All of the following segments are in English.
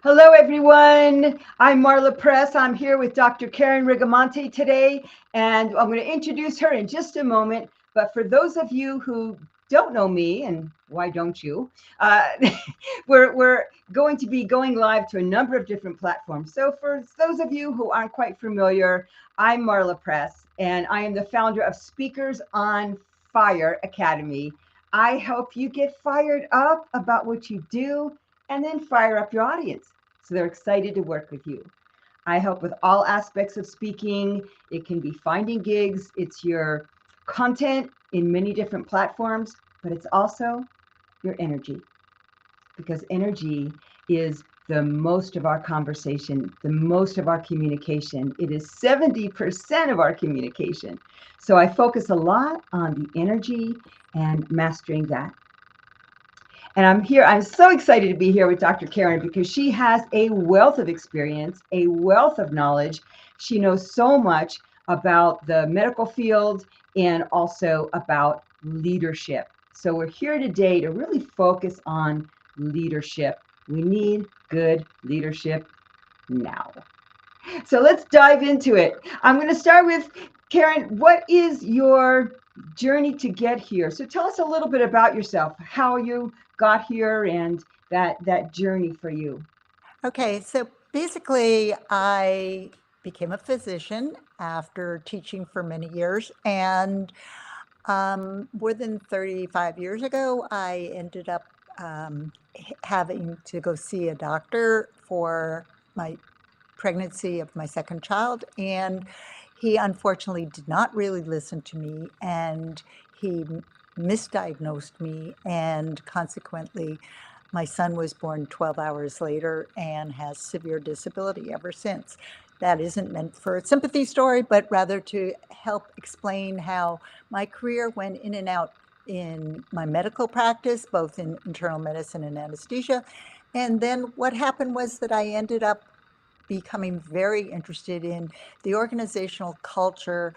Hello, everyone. I'm Marla Press. I'm here with Dr. Karen Rigamonti today, and I'm going to introduce her in just a moment. But for those of you who don't know me, and why don't you? Uh, we're going to be going live to a number of different platforms. So for those of you who aren't quite familiar, I'm Marla Press, and I am the founder of Speakers on Fire Academy. I help you get fired up about what you do and then fire up your audience so they're excited to work with you. I help with all aspects of speaking. It can be finding gigs, it's your content in many different platforms, but it's also your energy, because energy is the most of our conversation, the most of our communication. It is 70% of our communication. So I focus a lot on the energy and mastering that. And I'm here, I'm so excited to be here with Dr. Karen because she has a wealth of experience, a wealth of knowledge. She knows so much about the medical field and also about leadership. So we're here today to really focus on leadership. We need good leadership now. So let's dive into it. I'm going to start with Karen. What is your journey to get here? So tell us a little bit about yourself, how you got here, and that journey for you. Okay, so basically, I became a physician after teaching for many years. And more than 35 years ago, I ended up having to go see a doctor for my pregnancy of my second child. And he unfortunately did not really listen to me. And he misdiagnosed me. And consequently, my son was born 12 hours later and has severe disability ever since. That isn't meant for a sympathy story, but rather to help explain how my career went in and out in my medical practice, both in internal medicine and anesthesia. And then what happened was that I ended up becoming very interested in the organizational culture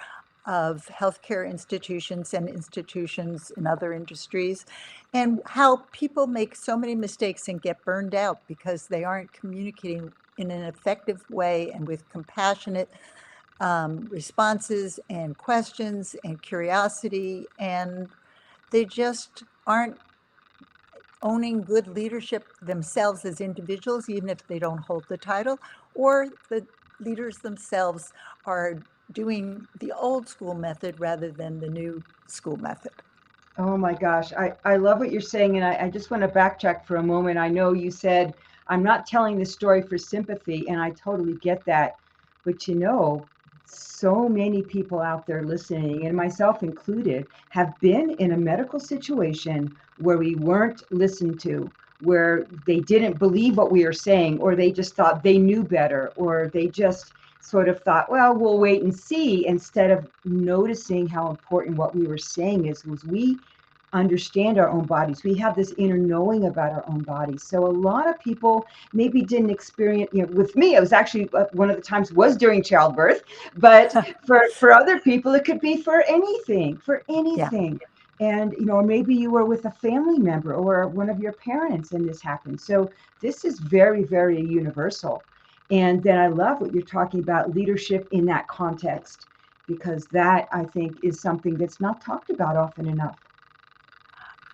of healthcare institutions and institutions in other industries, and how people make so many mistakes and get burned out because they aren't communicating in an effective way and with compassionate responses and questions and curiosity, and they just aren't owning good leadership themselves as individuals, even if they don't hold the title, or the leaders themselves are doing the old school method rather than the new school method. Oh my gosh, I love what you're saying. And I just want to backtrack for a moment. I know you said, I'm not telling this story for sympathy, and I totally get that. But so many people out there listening, and myself included, have been in a medical situation where we weren't listened to, where they didn't believe what we were saying, or they just thought they knew better, or they just sort of thought, well, we'll wait and see, instead of noticing how important what we were saying is. Was we understand our own bodies. We have this inner knowing about our own bodies. So a lot of people maybe didn't experience, with me, it was actually one of the times was during childbirth, but for other people, it could be for anything, for Yeah. anything. And, maybe you were with a family member or one of your parents and this happened. So this is very, very universal. And then I love what you're talking about, leadership in that context, because that I think is something that's not talked about often enough.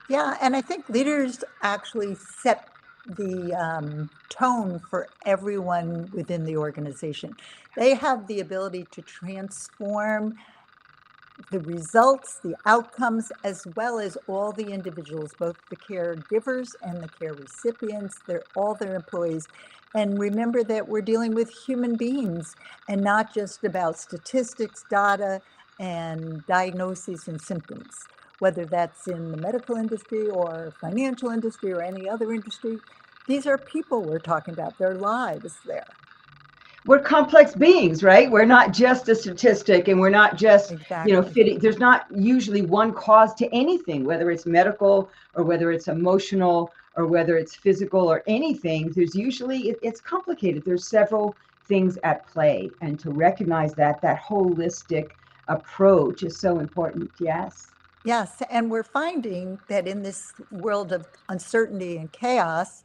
Yeah, and I think leaders actually set the tone for everyone within the organization. They have the ability to transform the results, the outcomes, as well as all the individuals, both the caregivers and the care recipients, they're all their employees. And remember that we're dealing with human beings and not just about statistics, data, and diagnoses and symptoms, whether that's in the medical industry or financial industry or any other industry. These are people we're talking about, their lives there. We're complex beings, right? We're not just a statistic, and we're not just, Exactly. fitting. There's not usually one cause to anything, whether it's medical or whether it's emotional or whether it's physical or anything. There's usually, it's complicated. There's several things at play. And to recognize that holistic approach is so important. Yes. Yes, and we're finding that in this world of uncertainty and chaos,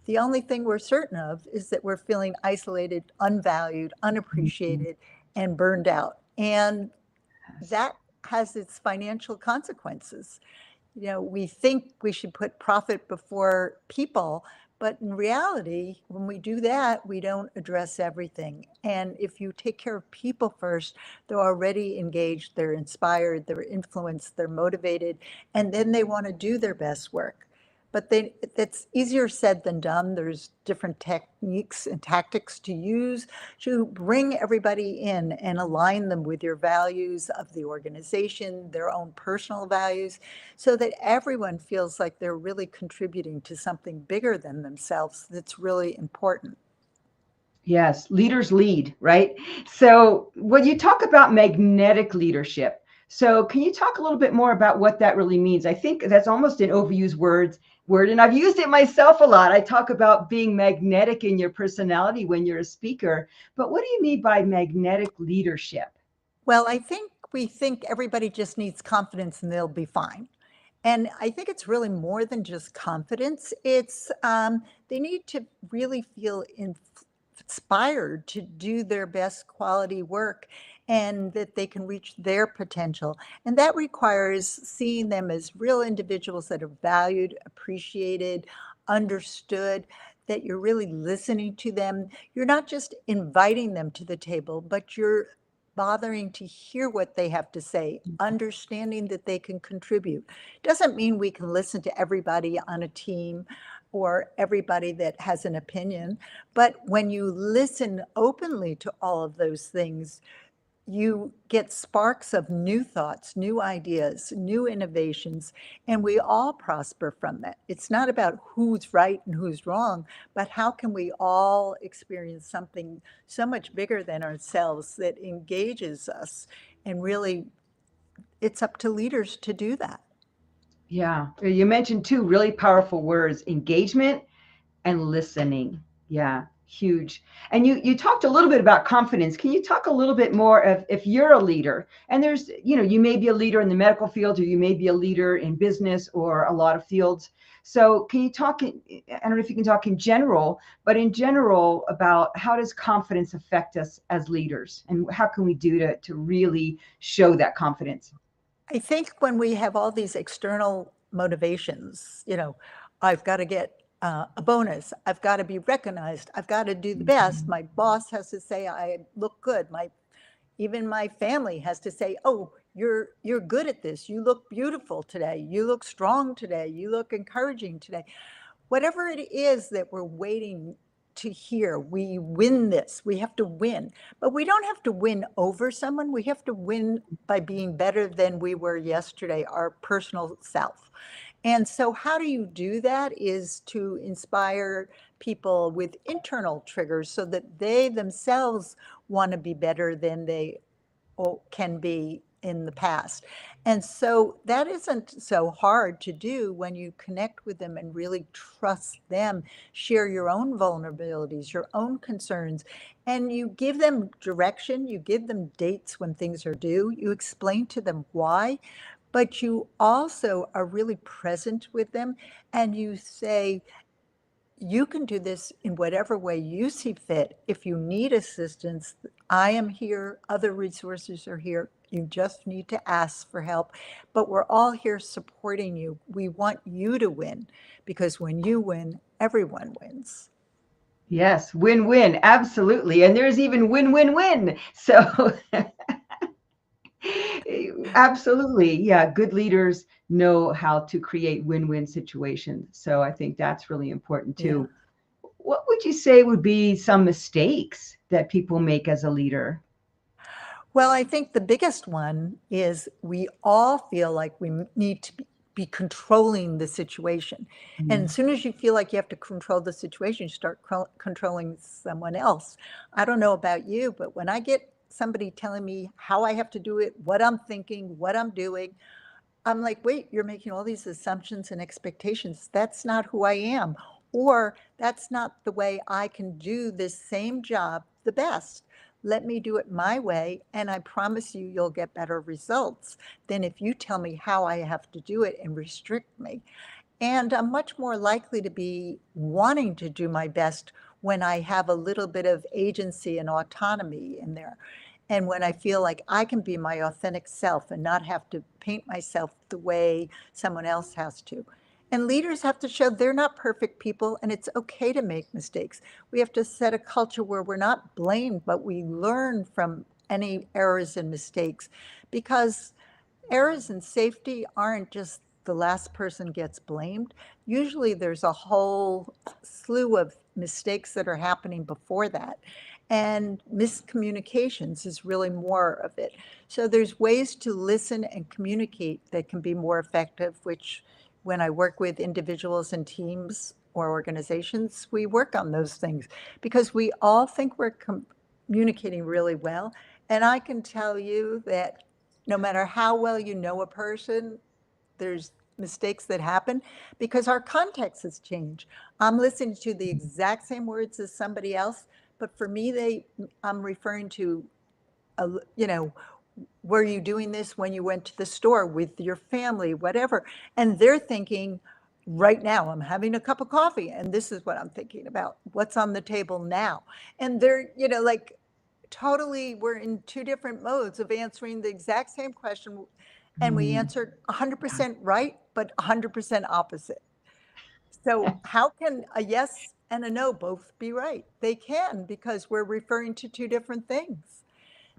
The only thing we're certain of is that we're feeling isolated, unvalued, Mhm. unappreciated, and burned out. And Yes. that has its financial consequences. We think we should put profit before people, but in reality, when we do that, we don't address everything. And if you take care of people first, they're already engaged, they're inspired, they're influenced, they're motivated, and then they want to do their best work. But that's easier said than done. There's different techniques and tactics to use to bring everybody in and align them with your values of the organization, their own personal values, so that everyone feels like they're really contributing to something bigger than themselves that's really important. Yes, leaders lead, right? So when you talk about magnetic leadership, so can you talk a little bit more about what that really means? I think that's almost an overused word, and I've used it myself a lot. I talk about being magnetic in your personality when you're a speaker, but what do you mean by magnetic leadership? Well, I think we think everybody just needs confidence and they'll be fine. And I think it's really more than just confidence. They need to really feel inspired to do their best quality work and that they can reach their potential. And that requires seeing them as real individuals that are valued, appreciated, understood, that you're really listening to them. You're not just inviting them to the table, but you're bothering to hear what they have to say, understanding that they can contribute. Doesn't mean we can listen to everybody on a team or everybody that has an opinion, but when you listen openly to all of those things, you get sparks of new thoughts, new ideas, new innovations, and we all prosper from that. It's not about who's right and who's wrong, but how can we all experience something so much bigger than ourselves that engages us, and really it's up to leaders to do that. Yeah, you mentioned two really powerful words, engagement and listening. Yeah, huge. And you talked a little bit about confidence. Can you talk a little bit more of if you're a leader and there's, you may be a leader in the medical field or you may be a leader in business or a lot of fields. So can you talk, I don't know if you can talk in general, but in general about how does confidence affect us as leaders and how can we do to really show that confidence? I think when we have all these external motivations, I've got to get a bonus, I've got to be recognized, I've got to do the best. Mhm. My boss has to say I look good. Even my family has to say, "Oh, you're good at this. You look beautiful today. You look strong today. You look encouraging today." Whatever it is that we're waiting to hear, we win this. We have to win. But we don't have to win over someone. We have to win by being better than we were yesterday, our personal self. And so, how do you do that is to inspire people with internal triggers so that they themselves want to be better than they can be in the past. And so that isn't so hard to do when you connect with them and really trust them, share your own vulnerabilities, your own concerns, and you give them direction, you give them dates when things are due, you explain to them why, but you also are really present with them and you say, you can do this in whatever way you see fit. If you need assistance, I am here. Other resources are here. You just need to ask for help. But we're all here supporting you. We want you to win because when you win, everyone wins. Yes, win-win, absolutely. And there's even win-win-win. So absolutely. Yeah, good leaders know how to create win-win situations. So I think that's really important Yeah. too. What would you say would be some mistakes that people make as a leader? Well, I think the biggest one is we all feel like we need to be controlling the situation. And as Mm. soon as you feel like you have to control the situation, you start controlling someone else. I don't know about you, but when I get somebody telling me how I have to do it, what I'm thinking, what I'm doing, I'm like, wait, you're making all these assumptions and expectations. That's not who I am. Or that's not the way I can do this same job the best. Let me do it my way, and I promise you, you'll get better results than if you tell me how I have to do it and restrict me. And I'm much more likely to be wanting to do my best when I have a little bit of agency and autonomy in there. And when I feel like I can be my authentic self and not have to paint myself the way someone else has to. And leaders have to show they're not perfect people and it's okay to make mistakes. We have to set a culture where we're not blamed, but we learn from any errors and mistakes, because errors in safety aren't just the last person gets blamed. Usually there's a whole slew of mistakes that are happening before that. And miscommunications is really more of it. So there's ways to listen and communicate that can be more effective, which when I work with individuals and teams or organizations, we work on those things because we all think we're communicating really well. And I can tell you that no matter how well you know a person, there's mistakes that happen because our context has changed. I'm listening to the exact same words as somebody else, but for me, I'm referring to, you know, were you doing this when you went to the store with your family, whatever? And they're thinking, right now, I'm having a cup of coffee, and this is what I'm thinking about. What's on the table now? And they're, like, totally, we're in two different modes of answering the exact same question, and we Mm, answered 100% right, but 100% opposite. So how can a yes and a no both be right? They can, because we're referring to two different things.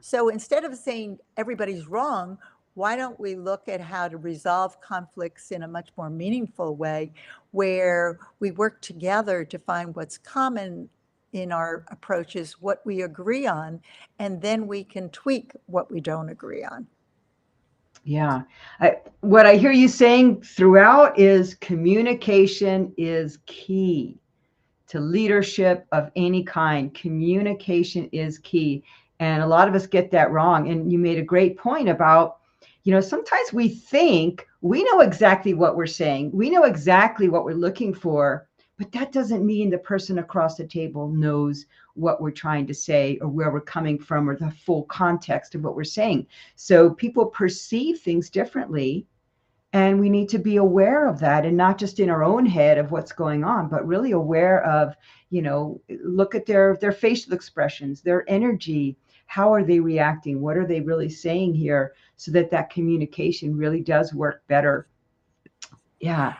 So instead of saying everybody's wrong, why don't we look at how to resolve conflicts in a much more meaningful way, where we work together to find what's common in our approaches, what we agree on, and then we can tweak what we don't agree on. yeah. What I hear you saying throughout is communication is key to leadership of any kind. Communication is key. And a lot of us get that wrong. And you made a great point about, sometimes we think we know exactly what we're saying, we know exactly what we're looking for, but that doesn't mean the person across the table knows what we're trying to say or where we're coming from or the full context of what we're saying. So people perceive things differently, and we need to be aware of that, and not just in our own head of what's going on, but really aware of, look at their facial expressions, their energy. How are they reacting? What are they really saying here? So that communication really does work better. Yeah.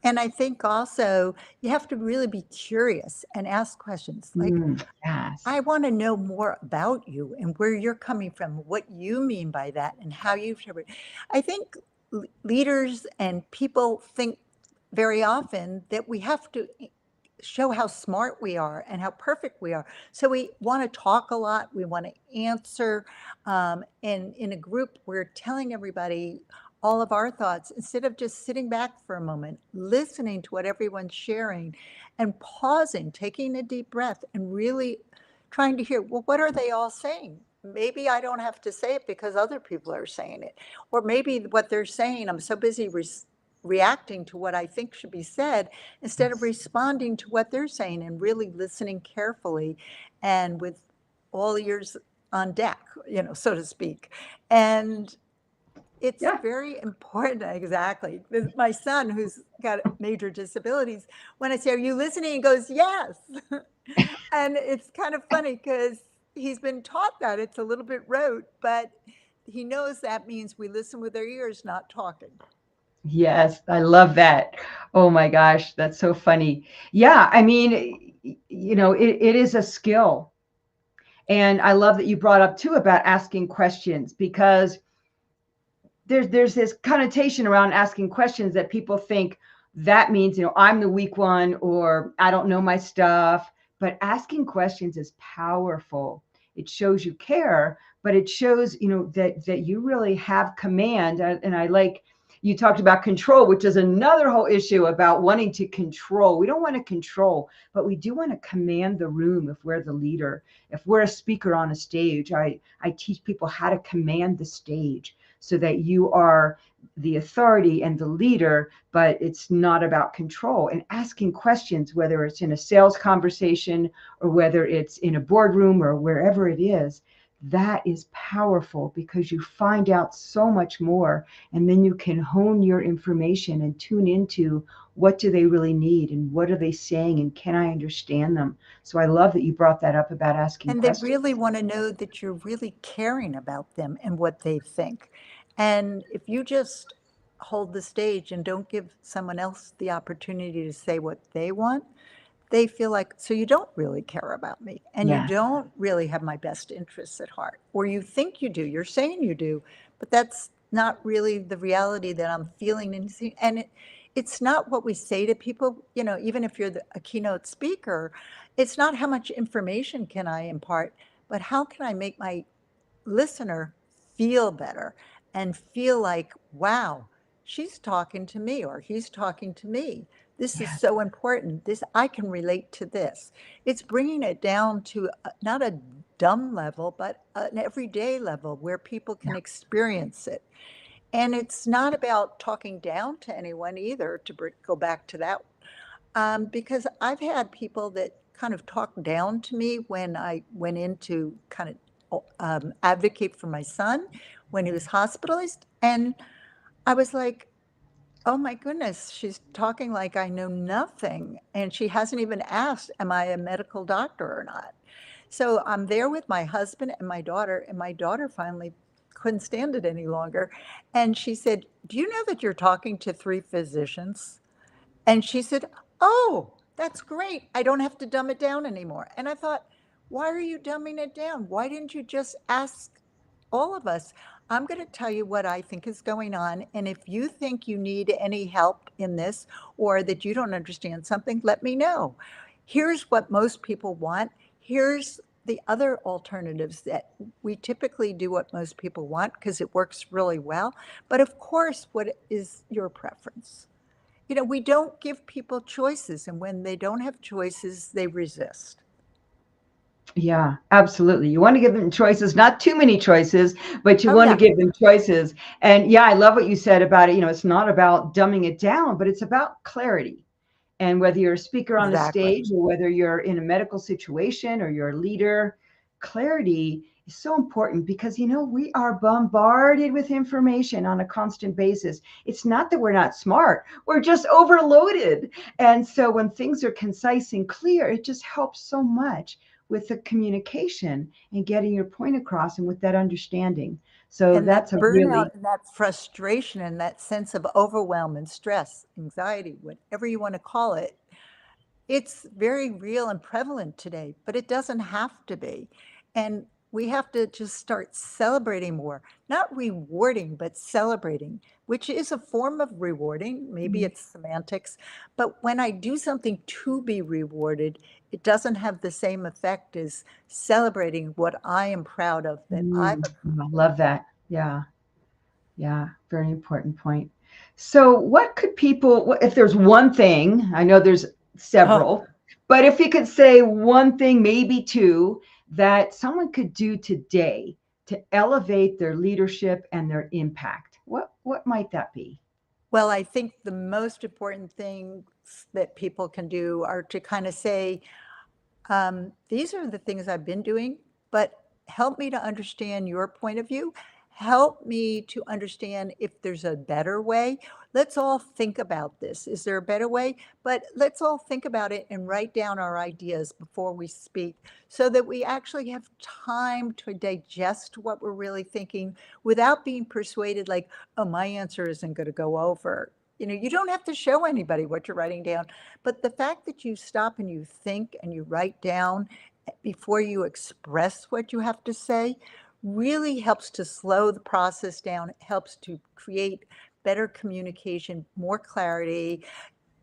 And I think also you have to really be curious and ask questions like, Yes. I want to know more about you and where you're coming from, what you mean by that, and how you interpret. I think leaders and people think very often that we have to show how smart we are and how perfect we are. So we want to talk a lot. We want to answer. And in a group, we're telling everybody all of our thoughts instead of just sitting back for a moment, listening to what everyone's sharing and pausing, taking a deep breath and really trying to hear, well, what are they all saying? Maybe I don't have to say it because other people are saying it. Or maybe what they're saying, I'm so busy reacting to what I think should be said instead of responding to what they're saying and really listening carefully and with all ears on deck, so to speak. And it's Yeah. very important, exactly. My son, who's got major disabilities, when I say, are you listening? He goes, yes. And it's kind of funny because he's been taught that. It's a little bit rote, but he knows that means we listen with our ears, not talking. Yes, I love that. Oh my gosh, that's so funny. Yeah, I mean, it is a skill. And I love that you brought up too about asking questions, because there's this connotation around asking questions that people think that means, I'm the weak one or I don't know my stuff. But asking questions is powerful. It shows you care, but it shows, that you really have command. And I like, you talked about control, which is another whole issue about wanting to control. We don't want to control, but we do want to command the room. If we're the leader, if we're a speaker on a stage, I teach people how to command the stage so that you are the authority and the leader, but it's not about control. And asking questions, whether it's in a sales conversation or whether it's in a boardroom or wherever it is, that is powerful because you find out so much more, and then you can hone your information and tune into what do they really need and what are they saying and can I understand them. So I love that you brought that up about asking And they questions. really want to know that you're really caring about them and what they think. And if you just hold the stage and don't give someone else the opportunity to say what they want, they feel like, so you don't really care about me and you Yeah. don't really have my best interests at heart, or you think you do, you're saying you do, but that's not really the reality that I'm feeling and seeing. And it's not what we say to people, even if you're a keynote speaker, it's not how much information can I impart, but how can I make my listener feel better and feel like, wow, she's talking to me or he's talking to me. This is Yeah. so important. This, I can relate to this. It's bringing it down to not a dumb level, but an everyday level where people can experience it. And it's not about talking down to anyone either, to go back to that, because I've had people that kind of talked down to me when I went in to kind of advocate for my son when he was hospitalized. And I was like, oh my goodness, she's talking like I know nothing. And she hasn't even asked, am I a medical doctor or not? So I'm there with my husband and my daughter finally couldn't stand it any longer. And she said, do you know that you're talking to three physicians? And she said, oh, that's great. I don't have to dumb it down anymore. And I thought, why are you dumbing it down? Why didn't you just ask all of us? I'm going to tell you what I think is going on. And if you think you need any help in this or that you don't understand something, let me know. Here's what most people want. Here's the other alternatives that we typically do what most people want because it works really well. But of course, what is your preference? We don't give people choices, and when they don't have choices, they resist. Yeah, absolutely. You want to give them choices, not too many choices, but you Oh, want to yeah, give them choices. And yeah, I love what you said about it. It's not about dumbing it down, but it's about clarity. And whether you're a speaker on a exactly. stage or whether you're in a medical situation or you're a leader, clarity is so important because, we are bombarded with information on a constant basis. It's not that we're not smart, we're just overloaded. And so when things are concise and clear, it just helps so much with the communication and getting your point across and with that understanding. So And that that's a burnout really, and that frustration and that sense of overwhelm and stress, anxiety, whatever you want to call it, it's very real and prevalent today, but it doesn't have to be. And we have to just start celebrating more, not rewarding, but celebrating, which is a form of rewarding. Maybe it's semantics, but when I do something to be rewarded, it doesn't have the same effect as celebrating what I am proud of that I've I love that. Yeah. Yeah, very important point. So, what could people, if there's one thing, I know there's accomplished. several, but if you could say one thing, maybe two, that someone could do today to elevate their leadership and their impact, what might that be? Well, I think the most important things that people can do are to kind of say, these are the things I've been doing, but help me to understand your point of view. Help me to understand if there's a better way. Let's all think about this. Is there a better way? But let's all think about it and write down our ideas before we speak so that we actually have time to digest what we're really thinking without being persuaded, like, oh, my answer isn't going to go over. You don't have to show anybody what you're writing down. But the fact that you stop and you think and you write down before you express what you have to say really helps to slow the process down, helps to create better communication, more clarity,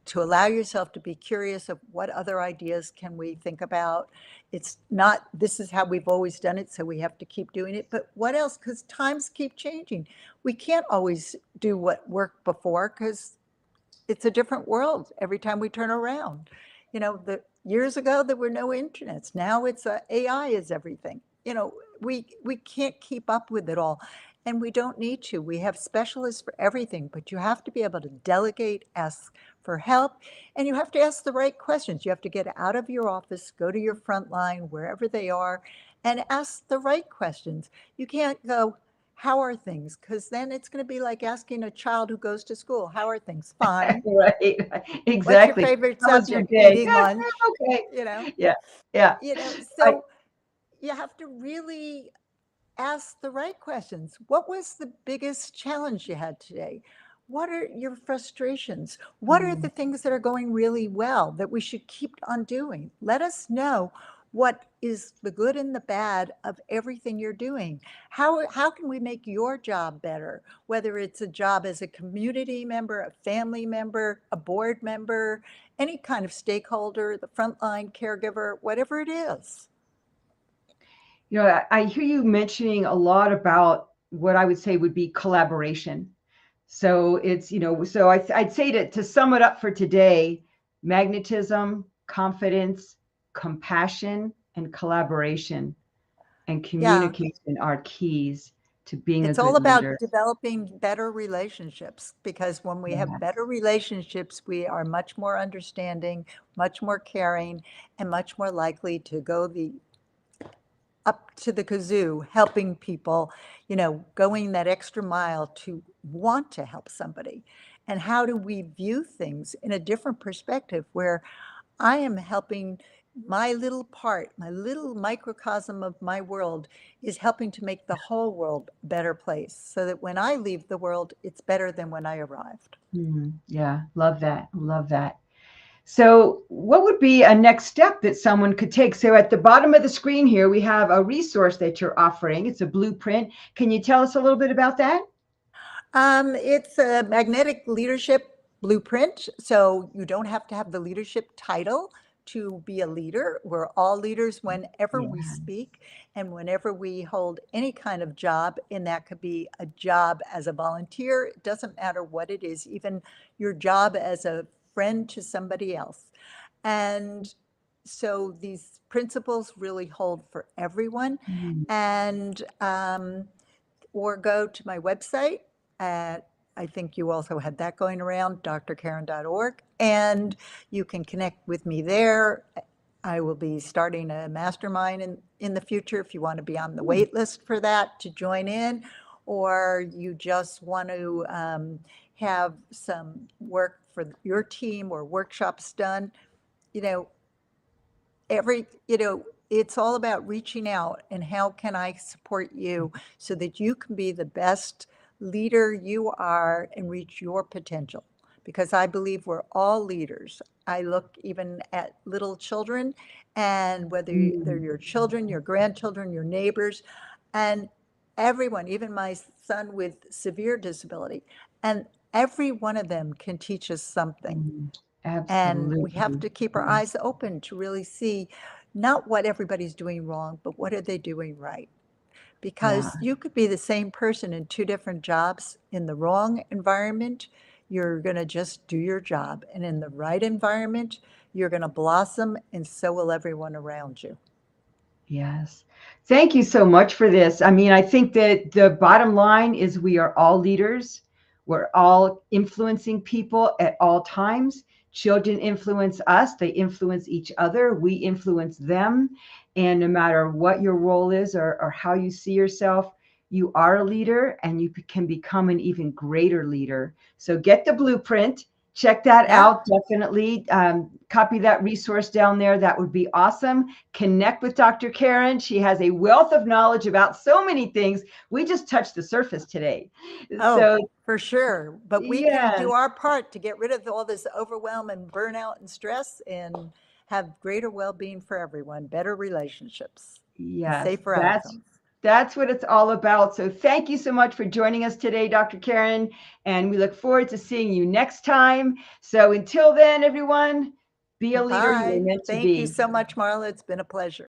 to allow yourself to be curious of what other ideas can we think about. It's not, this is how we've always done it, so we have to keep doing it, but what else? Because times keep changing. We can't always do what worked before because it's a different world every time we turn around. The years ago there were no internets. Now it's AI is everything. We can't keep up with it all, and we don't need to. We have specialists for everything, but you have to be able to delegate, ask for help, and you have to ask the right questions. You have to get out of your office, go to your front line, wherever they are, and ask the right questions. You can't go, how are things? Because then it's going to be like asking a child who goes to school, how are things? Fine. Right. What's your Exactly. favorite How was your subject? day? Eating Yeah, lunch, okay. you know, Yeah. Yeah. I so you have to really ask the right questions. What was the biggest challenge you had today? What are your frustrations? What are mm, the things that are going really well that we should keep on doing? Let us know what is the good and the bad of everything you're doing. How can we make your job better? Whether it's a job as a community member, a family member, a board member, any kind of stakeholder, the frontline caregiver, whatever it is. I hear you mentioning a lot about what I would say would be collaboration. So it's, so I'd say to sum it up for today, magnetism, confidence, compassion, and collaboration and Yeah, communication are keys to being a it's all good leader. about developing better relationships, because when we have Yes. better relationships, we are much more understanding, much more caring, and much more likely to go the up to the kazoo, helping people, going that extra mile to want to help somebody. And how do we view things in a different perspective where I am helping my little part, my little microcosm of my world is helping to make the whole world a better place so that when I leave the world, it's better than when I arrived. Yeah. Love that. Love that. So, what would be a next step that someone could take? So, at the bottom of the screen here, we have a resource that you're offering. It's a blueprint. Can you tell us a little bit about that? It's a magnetic leadership blueprint. So you don't have to have the leadership title to be a leader. We're all leaders whenever we Yeah. speak and whenever we hold any kind of job. And that could be a job as a volunteer. It doesn't matter what it is, even your job as a friend to somebody else. And so these principles really hold for everyone. Mm. And or go to my website at, I think you also had that going around, drkaren.org, and you can connect with me there. I will be starting a mastermind in the future if you want to be on the wait list for that to join in, or you just want to have some work for your team or workshops done. You know, it's all about reaching out and how can I support you so that you can be the best leader you are and reach your potential. Because I believe we're all leaders. I look even at little children, and whether they're Mm. your children, your grandchildren, your neighbors, and everyone, even my son with severe disability, and every one of them can teach us something. Mm. And we have Absolutely. to keep our Yeah. eyes open to really see not what everybody's doing wrong, but what are they doing right? Yeah. Because you could be the same person in two different jobs. In the wrong environment, you're going to just do your job. And in the right environment, you're going to blossom, and so will everyone around you. Yes. Thank you so much for this. I mean, I think that the bottom line is we are all leaders. We're all influencing people at all times. Children influence us, they influence each other, we influence them. And no matter what your role is or how you see yourself, you are a leader and you can become an even greater leader. So get the blueprint. Check that Yeah. out. Definitely copy that resource down there. That would be awesome. Connect with Dr. Karen. She has a wealth of knowledge about so many things. We just touched the surface today. Oh, So, for sure. But we can yes, do our part to get rid of all this overwhelm and burnout and stress and have greater well being for everyone, better relationships, and yes, safer that's outcomes. that's what it's all about. So thank you so much for joining us today, Dr. Karen, and we look forward to seeing you next time. So until then, everyone, be a leader you were Bye. meant to Thank you be. so much, Marla. It's been a pleasure.